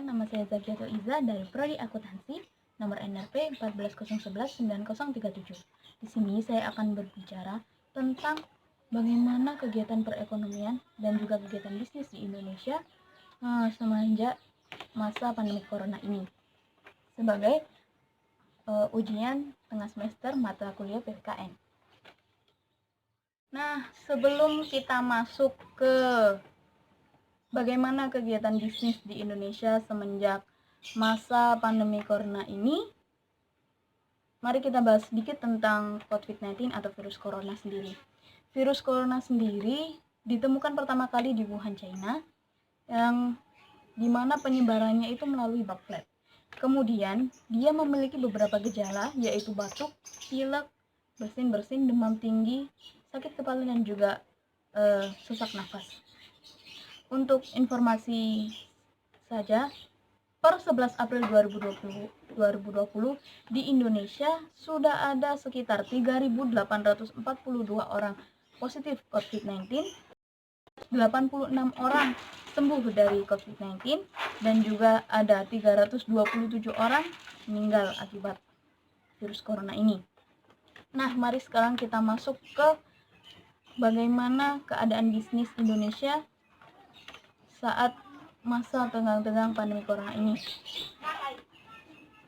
nama saya Zakiatul Iza dari Prodi Akuntansi, nomor NRP 140119037. Di sini saya akan berbicara tentang bagaimana kegiatan perekonomian dan juga kegiatan bisnis di Indonesia semenjak masa pandemi corona ini sebagai ujian tengah semester mata kuliah PPKN. Nah, sebelum kita masuk ke bagaimana kegiatan bisnis di Indonesia semenjak masa pandemi corona ini, mari kita bahas sedikit tentang COVID-19 atau virus corona sendiri. Virus corona sendiri ditemukan pertama kali di Wuhan, China, yang dimana penyebarannya itu melalui droplet. Kemudian, dia memiliki beberapa gejala, yaitu batuk, pilek, bersin-bersin, demam tinggi, sakit kepala, dan juga sesak nafas. Untuk informasi saja, per 11 April 2020 di Indonesia sudah ada sekitar 3.842 orang positif COVID-19, 86 orang sembuh dari COVID-19, dan juga ada 327 orang meninggal akibat virus corona ini. Nah, mari sekarang kita masuk ke bagaimana keadaan bisnis Indonesia saat masa tenggang-tenggang pandemi corona ini.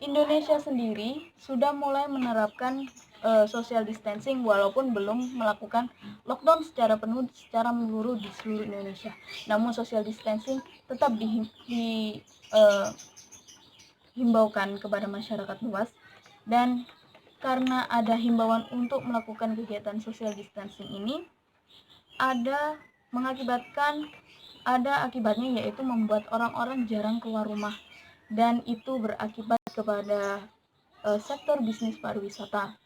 Indonesia sendiri sudah mulai menerapkan social distancing walaupun belum melakukan lockdown secara penuh secara menyeluruh di seluruh Indonesia. Namun social distancing tetap dihimbaukan kepada masyarakat luas, dan karena ada himbauan untuk melakukan kegiatan social distancing ini ada akibatnya, yaitu membuat orang-orang jarang keluar rumah, dan itu berakibat kepada sektor bisnis pariwisata.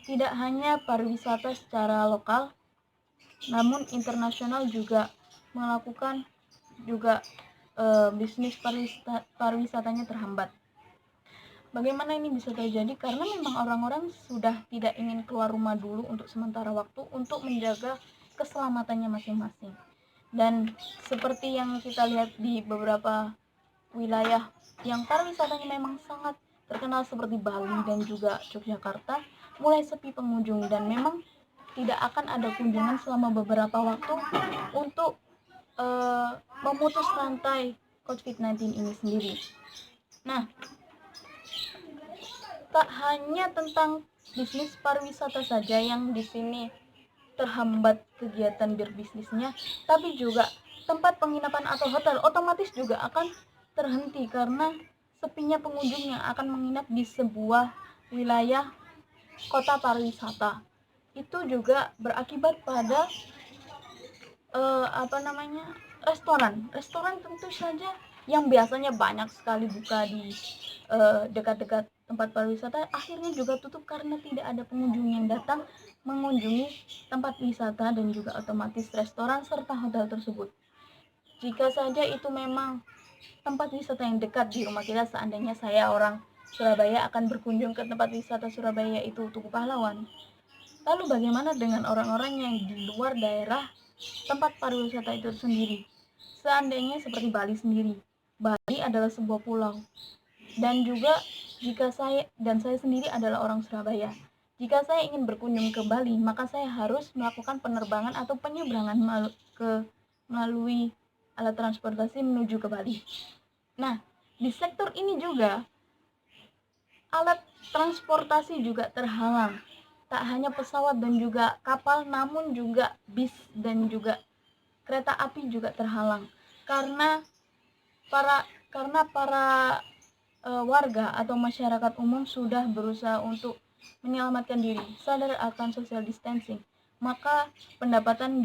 Tidak hanya pariwisata secara lokal, namun internasional juga melakukan bisnis pariwisatanya terhambat. Bagaimana ini bisa terjadi? Karena memang orang-orang sudah tidak ingin keluar rumah dulu untuk sementara waktu untuk menjaga keselamatannya masing-masing. Dan seperti yang kita lihat di beberapa wilayah yang pariwisatanya memang sangat terkenal seperti Bali dan juga Yogyakarta, mulai sepi pengunjung, dan memang tidak akan ada kunjungan selama beberapa waktu untuk memutus rantai COVID-19 ini sendiri. Nah, tak hanya tentang bisnis pariwisata saja yang di sini terhambat kegiatan berbisnisnya, tapi juga tempat penginapan atau hotel otomatis juga akan terhenti karena sepinya pengunjung yang akan menginap di sebuah wilayah kota pariwisata. Itu juga berakibat pada restoran tentu saja yang biasanya banyak sekali buka di dekat-dekat tempat pariwisata, akhirnya juga tutup karena tidak ada pengunjung yang datang mengunjungi tempat wisata dan juga otomatis restoran serta hotel tersebut. Jika saja itu memang tempat wisata yang dekat di rumah kita, seandainya saya orang Surabaya akan berkunjung ke tempat wisata Surabaya itu Tugu Pahlawan. Lalu bagaimana dengan orang-orang yang di luar daerah tempat pariwisata itu sendiri? Seandainya seperti Bali sendiri. Bali adalah sebuah pulau. Dan juga saya sendiri adalah orang Surabaya. Jika saya ingin berkunjung ke Bali, maka saya harus melakukan penerbangan atau penyeberangan melalui alat transportasi menuju ke Bali. Nah, di sektor ini juga alat transportasi juga terhalang. Tak hanya pesawat dan juga kapal, namun juga bis dan juga kereta api juga terhalang karena para warga atau masyarakat umum sudah berusaha untuk menyelamatkan diri, sadar akan social distancing, maka pendapatan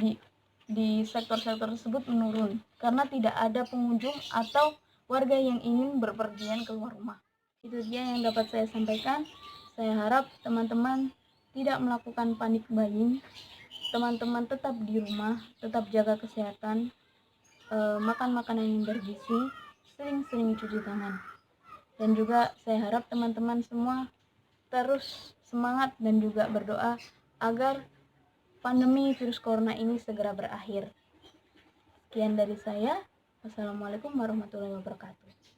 di sektor-sektor tersebut menurun karena tidak ada pengunjung atau warga yang ingin berpergian keluar rumah. Itu dia yang dapat saya sampaikan. Saya harap teman-teman tidak melakukan panik buying. Teman-teman tetap di rumah, tetap jaga kesehatan, makan makanan yang bergizi, sering-sering cuci tangan. Dan juga saya harap teman-teman semua terus semangat dan juga berdoa agar pandemi virus corona ini segera berakhir. Sekian dari saya. Wassalamualaikum warahmatullahi wabarakatuh.